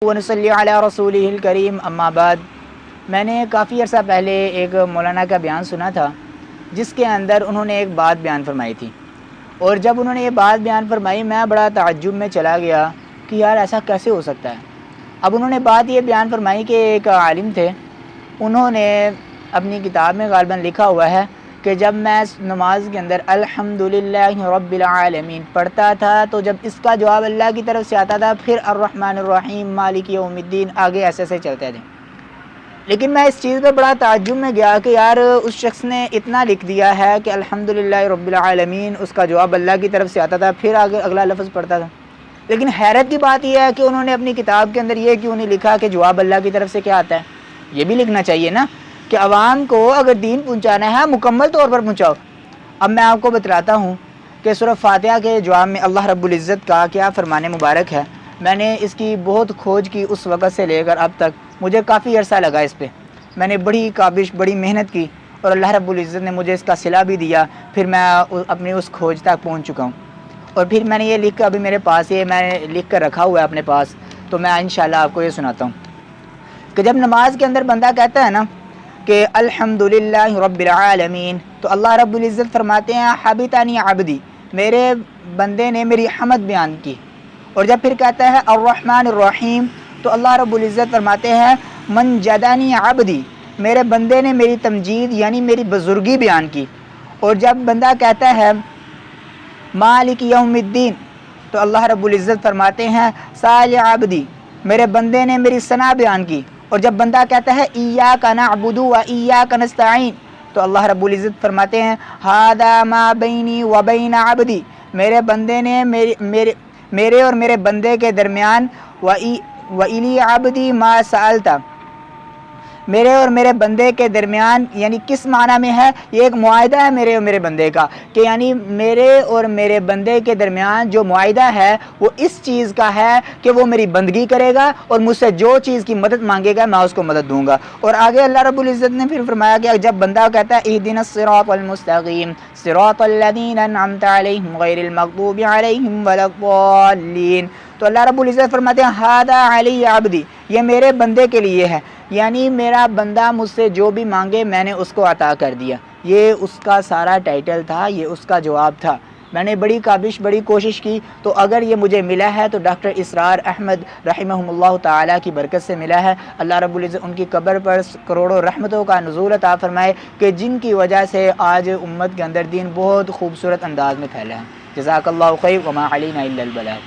ونصلی علی رسولہ الکریم اما بعد۔ میں نے کافی عرصہ پہلے ایک مولانا کا بیان سنا تھا جس کے اندر انہوں نے ایک بات بیان فرمائی تھی، اور جب انہوں نے یہ بات بیان فرمائی میں بڑا تعجب میں چلا گیا کہ یار ایسا کیسے ہو سکتا ہے۔ اب انہوں نے بات یہ بیان فرمائی کہ ایک عالم تھے، انہوں نے اپنی کتاب میں غالباً لکھا ہوا ہے کہ جب میں نماز کے اندر الحمدللہ رب العالمین پڑھتا تھا تو جب اس کا جواب اللہ کی طرف سے آتا تھا پھر الرحمن الرحیم مالک یوم الدین آگے ایسے چلتے تھے۔ لیکن میں اس چیز پہ بڑا تعجب میں گیا کہ یار اس شخص نے اتنا لکھ دیا ہے کہ الحمدللہ رب العالمین اس کا جواب اللہ کی طرف سے آتا تھا پھر آگے اگلا لفظ پڑھتا تھا۔ لیکن حیرت کی بات یہ ہے کہ انہوں نے اپنی کتاب کے اندر یہ کیوں نہیں لکھا کہ جواب اللہ کی طرف سے کیا آتا ہے۔ یہ بھی لکھنا چاہیے نا کہ عوام کو اگر دین پہنچانا ہے مکمل طور پر پہنچاؤ۔ اب میں آپ کو بتلاتا ہوں کہ سورہ فاتحہ کے جواب میں اللہ رب العزت کا کیا فرمان مبارک ہے۔ میں نے اس کی بہت کھوج کی اس وقت سے لے کر اب تک، مجھے کافی عرصہ لگا اس پہ، میں نے بڑی کابش بڑی محنت کی اور اللہ رب العزت نے مجھے اس کا صلہ بھی دیا، پھر میں اپنی اس کھوج تک پہنچ چکا ہوں۔ اور پھر میں نے یہ لکھ کر ابھی میرے پاس یہ میں نے لکھ کر رکھا ہوا ہے اپنے پاس، تو میں انشاءاللہ آپ کو یہ سناتا ہوں کہ جب نماز کے اندر بندہ کہتا ہے نا کہ الحمدللہ رب العالمین، تو اللہ رب العزت فرماتے ہیں حبیتانی عبدی، میرے بندے نے میری حمد بیان کی۔ اور جب پھر کہتا ہے الرحمن الرحیم تو اللہ رب العزت فرماتے ہیں من جدانی عبدی، میرے بندے نے میری تمجید یعنی میری بزرگی بیان کی۔ اور جب بندہ کہتا ہے مالک یوم الدین تو اللہ رب العزت فرماتے ہیں صالح عبدی، میرے بندے نے میری ثنا بیان کی۔ اور جب بندہ کہتا ہے ایاک نعبد و ایاک نستعین تو اللہ رب العزت فرماتے ہیں ھذا ما بینی و بین عبدی، میرے بندے نے میرے اور میرے بندے کے درمیان وَإِلِي عَبْدِي مَا سَأَلْتَ، میرے اور میرے بندے کے درمیان یعنی کس معنی میں ہے، یہ ایک معاہدہ ہے میرے اور میرے بندے کا، کہ یعنی میرے اور میرے بندے کے درمیان جو معاہدہ ہے وہ اس چیز کا ہے کہ وہ میری بندگی کرے گا اور مجھ سے جو چیز کی مدد مانگے گا میں اس کو مدد دوں گا۔ اور آگے اللہ رب العزت نے پھر فرمایا کہ جب بندہ کہتا ہے اہدنا الصراط المستقیم صراط الذین انعمت علیہم غیر المغضوب علیہم ولا الضالین، تو اللہ رب العزت فرماتے ہیں ھذا علی عبدی، یہ میرے بندے کے لیے ہے، یعنی میرا بندہ مجھ سے جو بھی مانگے میں نے اس کو عطا کر دیا۔ یہ اس کا سارا ٹائٹل تھا، یہ اس کا جواب تھا۔ میں نے بڑی کابش بڑی کوشش کی، تو اگر یہ مجھے ملا ہے تو ڈاکٹر اسرار احمد رحمہم اللہ تعالیٰ کی برکت سے ملا ہے۔ اللہ رب العزت ان کی قبر پر کروڑوں رحمتوں کا نزول عطا فرمائے کہ جن کی وجہ سے آج امت کے اندر دین بہت خوبصورت انداز میں پھیلا ہے۔ جزاک اللہ خیر وما علینا الا البلاغ۔